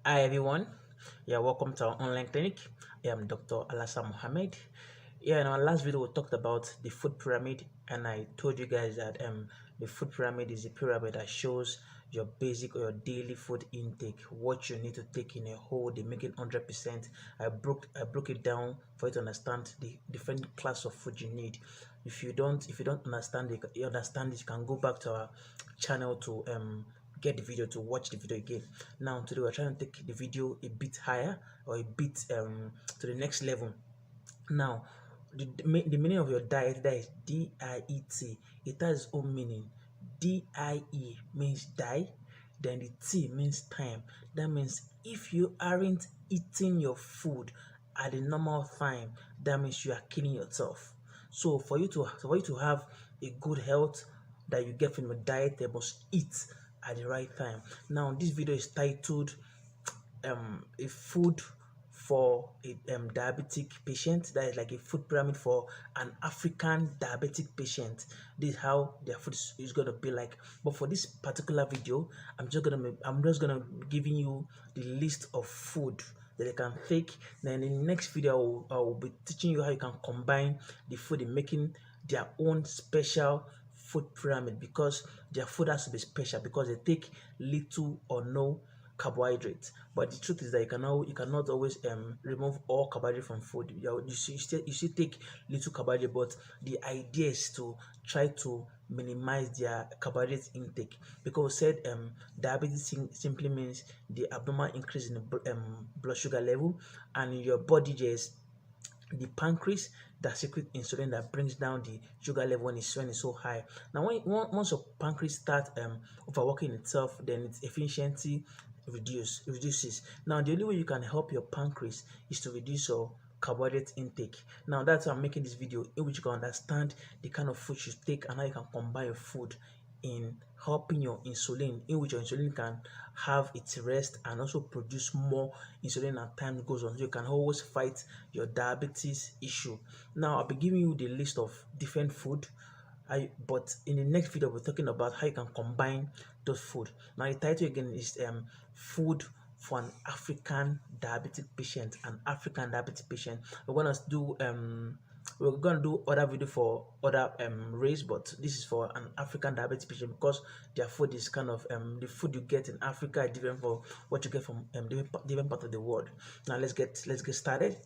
Hi everyone, welcome to our online clinic. I am Dr Alasa Mohammed. In our last video we talked about the food pyramid, and I told you guys that the food pyramid is a pyramid that shows your basic or your daily food intake, what you need to take in a whole day, make it 100%. I broke it down for you to understand the different class of food you need. If you don't understand it, you can go back to our channel to get the video, to watch the video again. Now today we're trying to take the video a bit higher, or a bit to the next level. Now the meaning of your diet, that is DIET, it has its own meaning. DIE means die, then the T means time. That means if you aren't eating your food at the normal time, that means you are killing yourself. So for you to have a good health that you get from your diet, they must eat at the right time. Now this video is titled a food for a diabetic patient. That is like a food pyramid for an African diabetic patient. This is how their food is going to be like. But for this particular video, I'm just gonna giving you the list of food that they can take. Then in the next video I will be teaching you how you can combine the food in making their own special food pyramid, because their food has to be special, because they take little or no carbohydrates. But the truth is that you cannot always remove all carbohydrate from food. You still take little carbohydrate, but the idea is to try to minimize their carbohydrate intake, because we said diabetes simply means the abnormal increase in the blood sugar level, and in your body there's the pancreas that secrete insulin that brings down the sugar level when it's so high. Now once your pancreas starts overworking itself, then its efficiency reduces. Now the only way you can help your pancreas is to reduce your carbohydrate intake. Now that's why I'm making this video, in which you can understand the kind of food you take and how you can combine your food in helping your insulin, in which your insulin can have its rest and also produce more insulin as time goes on, so you can always fight your diabetes issue. Now I'll be giving you the list of different food, but in the next video we're talking about how you can combine those food. Now the title again is food for an African diabetic patient. We're gonna do other video for other race, but this is for an African diabetic patient, because their food is kind of the food you get in Africa is different from what you get from different part of the world. Now let's get started.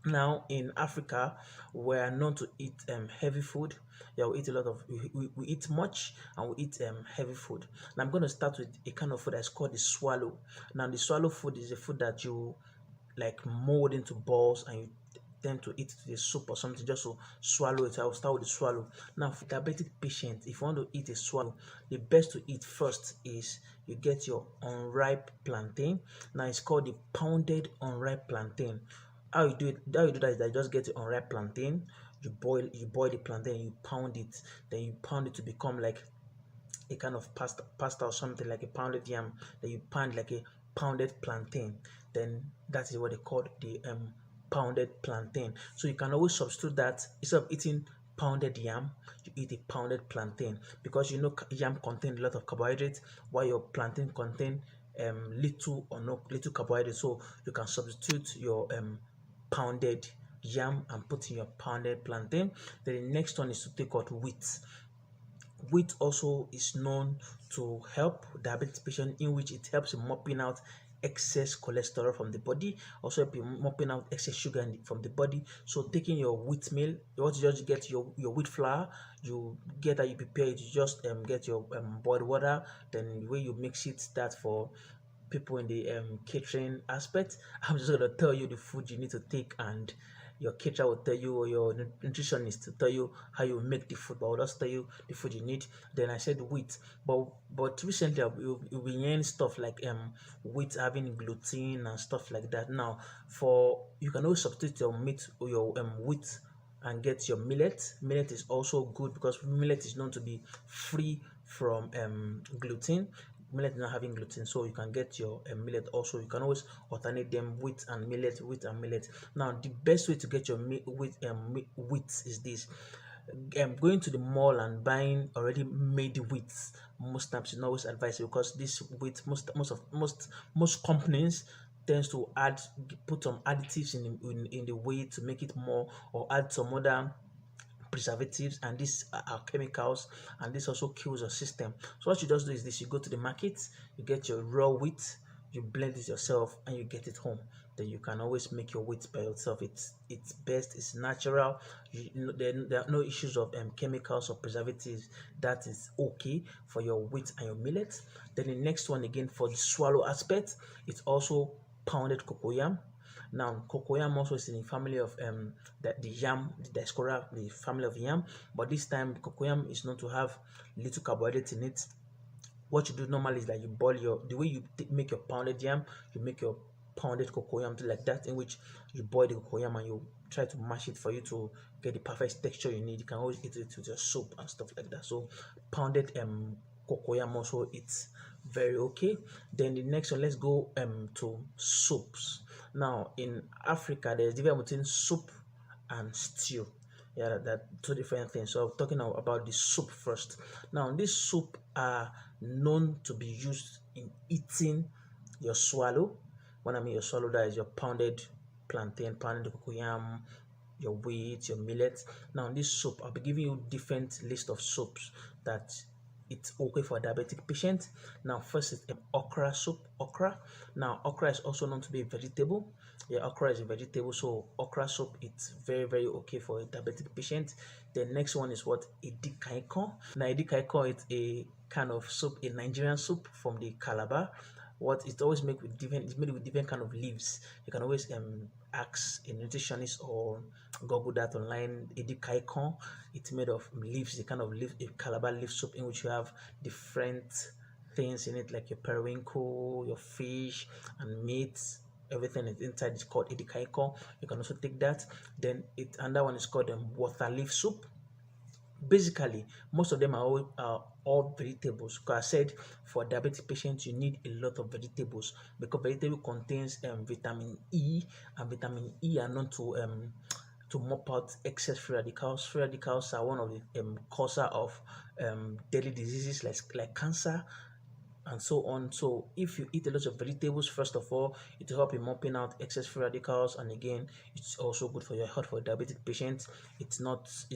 Now in Africa, we are known to eat heavy food. We eat a lot of we eat much, and we eat heavy food. Now I'm going to start with a kind of food that's called the swallow. Now the swallow food is a food that you like mold into balls, and you tend to eat the soup or something just to swallow it. I will start with the swallow. Now for diabetic patients, if you want to eat a swallow, the best to eat first is you get your unripe plantain. Now it's called the pounded unripe plantain. How you do that is that you just get the unripe plantain, you boil the plantain, you pound it, then you pound it to become like a kind of pasta or something, like a pounded yam. Then you pound like a pounded plantain. Then that is what they call the pounded plantain. So you can always substitute that. Instead of eating pounded yam, you eat a pounded plantain, because yam contains a lot of carbohydrates, while your plantain contain little or no little carbohydrate. So you can substitute your pounded yam and put in your pounded plantain. Then the next one is to take out wheat. Wheat also is known to help diabetes patients, in which it helps in mopping out excess cholesterol from the body, also help in mopping out excess sugar from the body. So taking your wheat meal, you want to just get your wheat flour, you get that, you prepare it, you just get your boiled water, then the way you mix it, that for people in the catering aspect. I'm just going to tell you the food you need to take, and your caterer will tell you, or your nutritionist to tell you how you make the food, but I'll just tell you the food you need. Then I said wheat, but recently you've been hearing stuff like wheat having gluten and stuff like that. Now you can always substitute your meat or your wheat and get your millet. Millet is also good, because millet is known to be free from gluten. Millet is not having gluten, so you can get your millet. Also, you can always alternate them, wheat and millet. Now the best way to get your wheat is this. Going to the mall and buying already made wheats most times is not always advisable, because this wheat, most companies tends to put some additives in the wheat to make it more, or add some other preservatives, and these are chemicals, and this also kills your system. So what you just do is this: you go to the market, you get your raw wheat, you blend it yourself, and you get it home. Then you can always make your wheat by yourself. It's best, it's natural. There are no issues of chemicals or preservatives. That is okay for your wheat and your millet. Then the next one, again, for the swallow aspect, it's also pounded cocoyam. Now, cocoyam also is in the family of the yam, the diaspora, the family of yam, but this time cocoyam is known to have little carbohydrates in it. What you do normally is that you boil the way you make your pounded yam, you make your pounded cocoyam like that, in which you boil the cocoyam and you try to mash it for you to get the perfect texture you need. You can always eat it with your soup and stuff like that. So pounded cocoyam also, it's very okay. Then the next one, let's go to soups. Now in Africa, there's difference between soup and stew. Yeah, that two different things. So I'm talking about the soup first. Now this soup are known to be used in eating your swallow. When I mean your swallow, that is your pounded plantain, pounded cocoyam, your wheat, your millet. Now this soup, I'll be giving you different list of soups that it's okay for a diabetic patient. Now first is okra soup. Now okra is also known to be a vegetable. Yeah, okra is a vegetable, so okra soup, it's very okay for a diabetic patient. The next one is what? Edikaikon. Now edikaikon, it's a kind of soup, a Nigerian soup from the Calabar. What it's always made with different, it's made with different kind of leaves. You can always ask a nutritionist or google that online. Edikaikon, it's made of leaves, the kind of leaf, a Calabar leaf soup, in which you have different things in it, like your periwinkle, your fish and meat. Everything is inside. It's called edikaikon. You can also take that. Then another one is called water leaf soup. Basically, most of them are all vegetables, because I said for diabetic patients you need a lot of vegetables, because vegetable contains vitamin E, and vitamin E are known to mop out excess free radicals. Free radicals are one of the causer of daily diseases like cancer and so on. So if you eat a lot of vegetables, first of all, it will help in mopping out excess free radicals, and again, it's also good for your health. For diabetic patients, it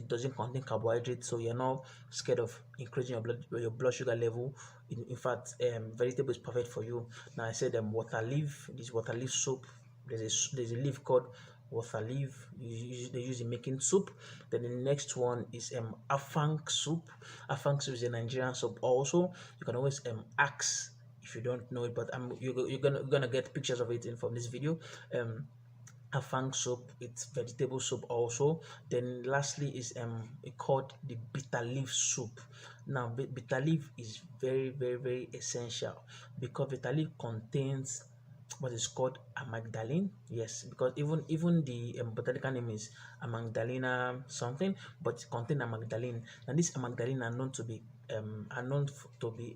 doesn't contain carbohydrates, so you're not scared of increasing your blood sugar level. In fact, vegetable is perfect for you. Now I said water leaf. This water leaf soup, there's a leaf called water leaf they use in making soup. Then the next one is afang soup. Afang soup is a Nigerian soup also. You can always ask if you don't know it, but you're gonna get pictures of it in from this video. Afang soup, it's vegetable soup also. Then lastly is called the bitter leaf soup. Now bitter leaf is very essential, because bitter leaf contains what is called amygdalin. Yes, because even the botanical name is amygdalina something, but it contains amygdalin, and this amygdalin are known to be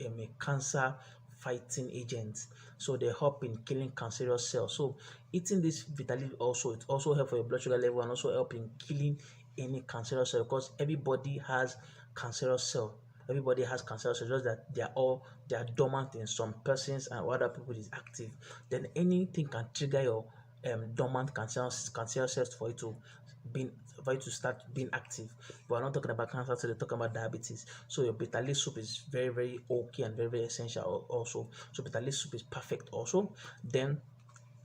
a cancer fighting agent. So they help in killing cancerous cells. So eating this vitamin also, it also help for your blood sugar level, and also help in killing any cancerous cell, because everybody has cancerous cell. Everybody has cancerous cells, just that they are dormant in some persons, and other people is active. Then anything can trigger your dormant cancerous cells being for you to start being active. We're not talking about cancer, so they're talking about diabetes. So your bitter leaf soup is very okay and very essential also. So bitter leaf soup is perfect also. Then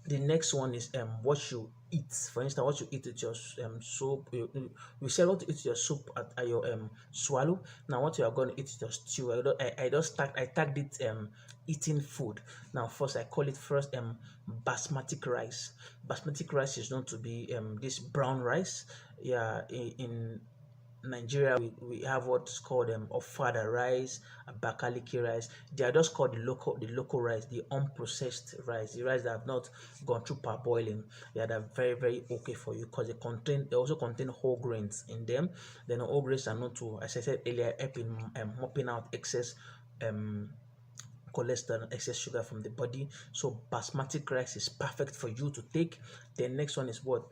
the next one is what you eat. For instance, what you eat with your soup. You said what to eat with your soup at your swallow. Now what you are going to eat with your stew. I tagged it eating food. Now first I call it first basmati rice. Basmati rice is known to be this brown rice. Yeah, in Nigeria, we have what's called ofada rice, abakaliki rice. They are just called the local rice, the unprocessed rice, the rice that have not gone through parboiling. Yeah, they're very okay for you, because they also contain whole grains in them. Then whole grains are known to, as I said earlier, help in mopping out excess um cholesterol and excess sugar from the body. So basmati rice is perfect for you to take. The next one is what?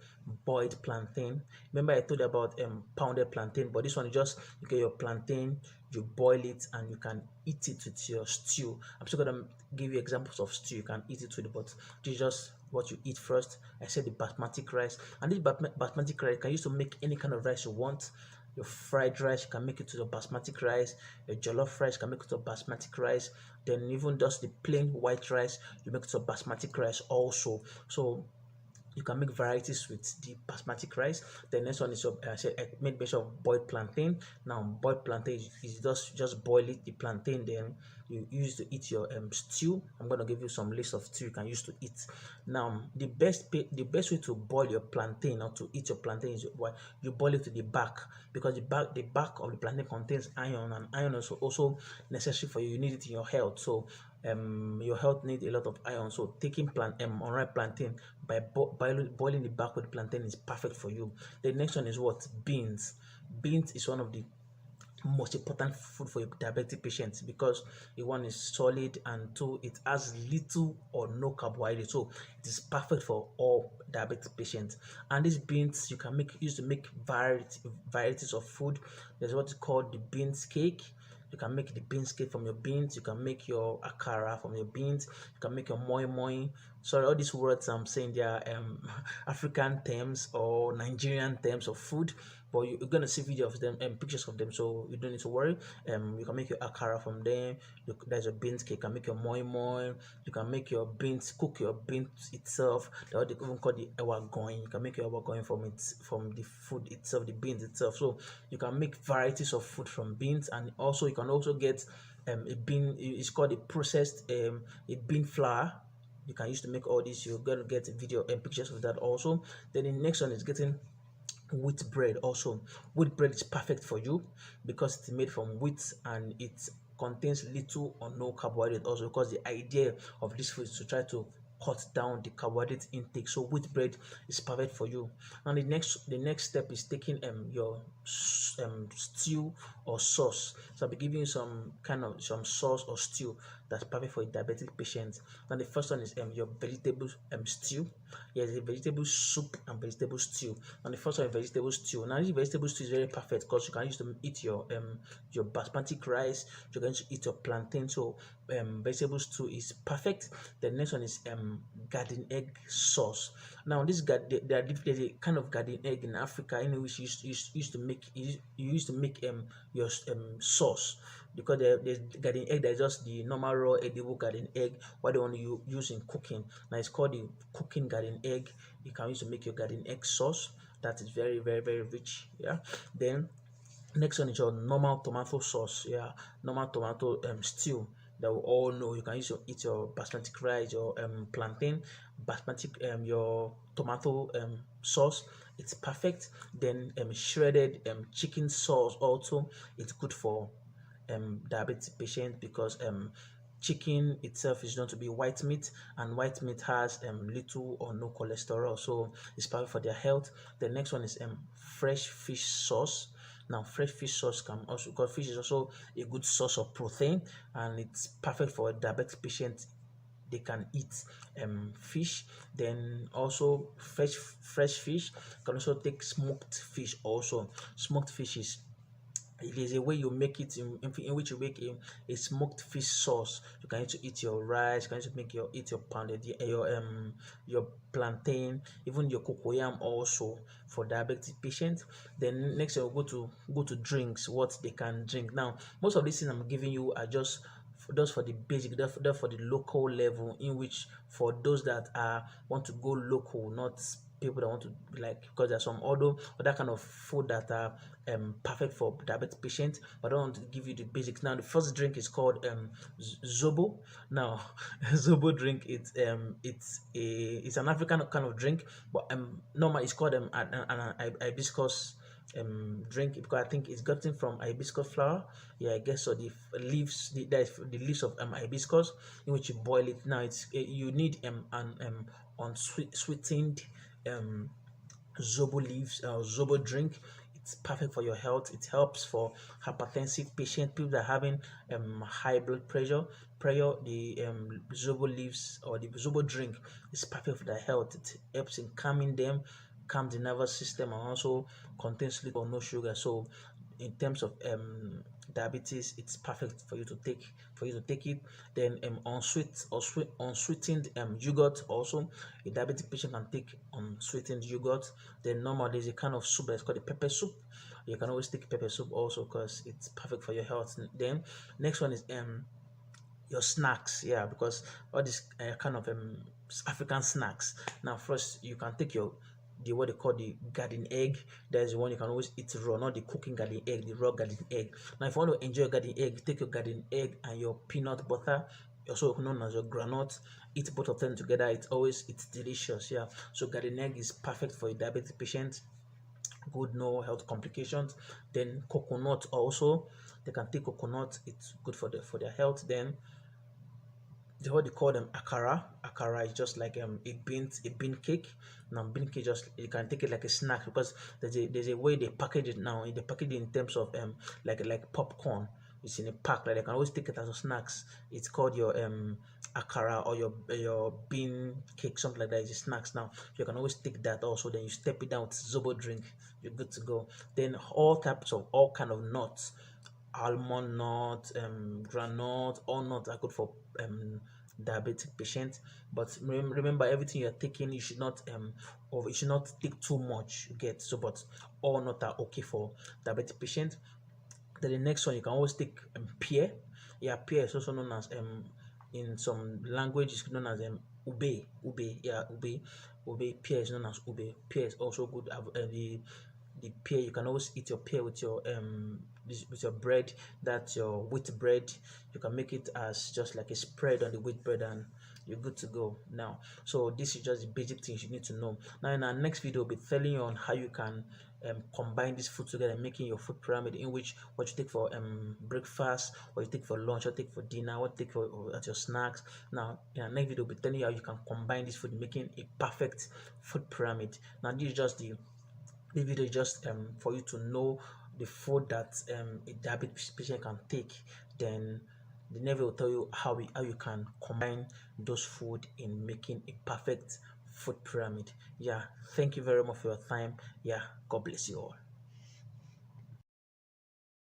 Boiled plantain. Remember I told you about pounded plantain, but this one is just you get your plantain, you boil it, and you can eat it with your stew. I'm still gonna give you examples of stew you can eat it with, but this is just what you eat first. I said the basmati rice, and this basmati rice can use to make any kind of rice you want. Your fried rice, you can make it to the basmati rice. Your jollof rice, you can make it to basmati rice. Then even just the plain white rice, you make it to basmati rice also. So you can make varieties with the basmati rice. The next one is your I said I made mention of boiled plantain. Now boiled plantain is just boil it, the plantain, then you use to eat your stew. I'm going to give you some list of stew you can use to eat. Now the best way to boil your plantain or to eat your plantain is what you boil it to the back, because the back of the plantain contains iron, and iron is also necessary for you. You need it in your health. So your health needs a lot of iron. So taking unripe plantain by boiling the back with the plantain is perfect for you. The next one is what? Beans. Beans is one of the most important food for a diabetic patient, because one is solid, and two, it has little or no carbohydrate, so it is perfect for all diabetic patients. And these beans you can use to make varieties of food. There's what is called the beans cake. You can make the beans cake from your beans. You can make your akara from your beans. You can make your moi moi. Sorry, all these words I'm saying, they are African terms or Nigerian terms of food, but you're gonna see videos of them and pictures of them, so you don't need to worry. You can make your akara from them. There's a beans cake. You can make your moi moi. You can make your beans, cook your beans itself. They even call the ewa going. You can make your ewa going from the food itself, the beans itself. So you can make varieties of food from beans, and also you can also get a bean. It's called a processed a bean flour. You can use to make all this. You're gonna get a video and pictures of that also. Then the next one is getting wheat bread. Also wheat bread is perfect for you because it's made from wheat, and it contains little or no carbohydrate also, because the idea of this food is to try to cut down the carbohydrate intake. So wheat bread is perfect for you. And the next step is taking your stew or sauce. So I'll be giving you some sauce or stew that's perfect for a diabetic patient. And the first one is your vegetable stew. Yes, a vegetable soup and vegetable stew. And the first one is vegetable stew. Now this vegetable stew is very perfect because you can use to eat your basmati rice. You're going to eat your plantain. So vegetable stew is perfect. The next one is garden egg sauce. Now there's a kind of garden egg in Africa in which you used to make your sauce, because there's garden egg that is just the normal raw edible garden egg, what they want to use in cooking. Now it's called the cooking garden egg. You can use to make your garden egg sauce. That is very, very, very rich. Yeah. Then next one is your normal tomato sauce. Yeah, normal tomato stew that we all know. You can use to eat your basmati rice, your plantain, basmati your tomato sauce. It's perfect. Then shredded chicken sauce also. It's good for diabetes patient, because chicken itself is known to be white meat, and white meat has little or no cholesterol, so it's perfect for their health. The next one is fresh fish sauce. Now fresh fish sauce can also, because fish is also a good source of protein, and it's perfect for a diabetic patient. They can eat fish. Then also fresh fish. You can also take smoked fish also. Smoked fish is, it is a way you make it in which you make a smoked fish sauce. You can use to eat your rice, you can use to eat your pounded, your plantain, even your cocoyam also for diabetic patients. Then next we'll go to drinks, what they can drink. Now most of these things I'm giving you are just for the basic, they're for the local level, in which for those that want to go local, not people that want to, like, because there's some other kind of food that are perfect for diabetic patients, but I don't want to give you the basics. Now the first drink is called zobo. Now zobo drink, it's an African kind of drink, but normal it's called an hibiscus drink, because I think it's gotten from hibiscus flower. Yeah, I guess so. The leaves, the leaves of hibiscus, in which you boil it. Now you need an unsweetened zobo leaves, zobo drink. it's perfect for your health. It helps for hypertensive patients, people that are having high blood pressure. The zobo leaves or the zobo drink is perfect for their health. It helps in calming them, calm the nervous system, and also contains little or no sugar. So in terms of diabetes, it's perfect for you to take it. Then unsweetened yogurt also, a diabetic patient can take unsweetened yogurt. Then normally there's a kind of soup that's called a pepper soup. You can always take pepper soup also because it's perfect for your health. Then next one is your snacks, yeah, because all these kind of African snacks. Now first you can take the what they call the garden egg. There's one you can always eat raw, not the cooking garden egg, the raw garden egg. Now if you want to enjoy garden egg, take your garden egg and your peanut butter, also known as your granite. Eat both of them together. It's delicious, yeah. So garden egg is perfect for a diabetic patient, good, no health complications. Then coconut also, they can take coconut, it's good for their health. Then what they call them akara. Akara is just like a bean cake. Now bean cake, just you can take it like a snack, because there's a way they package it now. They package it in terms of like popcorn. It's in a pack, like they can always take it as a snacks. It's called your akara, or your bean cake, something like that. It's a snacks now. You can always take that also. Then you step it down with zobo drink. You're good to go. Then all kind of nuts, almond nut, granite, all nuts are good for diabetic patients. But remember, everything you're taking, you should not take too much. You get so, but all nuts are okay for diabetic patients. Then the next one, you can always take pear. Yeah, pear is also known as in some languages known as ube. Yeah, ube. Pear is known as ube. Pear is also good. The pear, you can always eat your pear with your bread. That's your wheat bread. You can make it as just like a spread on the wheat bread, and you're good to go now. So this is just the basic things you need to know. Now in our next video, we'll be telling you on how you can combine this food together, making your food pyramid, in which what you take for breakfast, what you take for lunch, what you take for dinner, what you take for at your snacks. Now in our next video, we'll be telling you how you can combine this food, making a perfect food pyramid. Now this is just the video is just for you to know the food that a diabetes patient can take. Then the next will tell you how you can combine those food in making a perfect food pyramid. Yeah, thank you very much for your time. Yeah, God bless you all.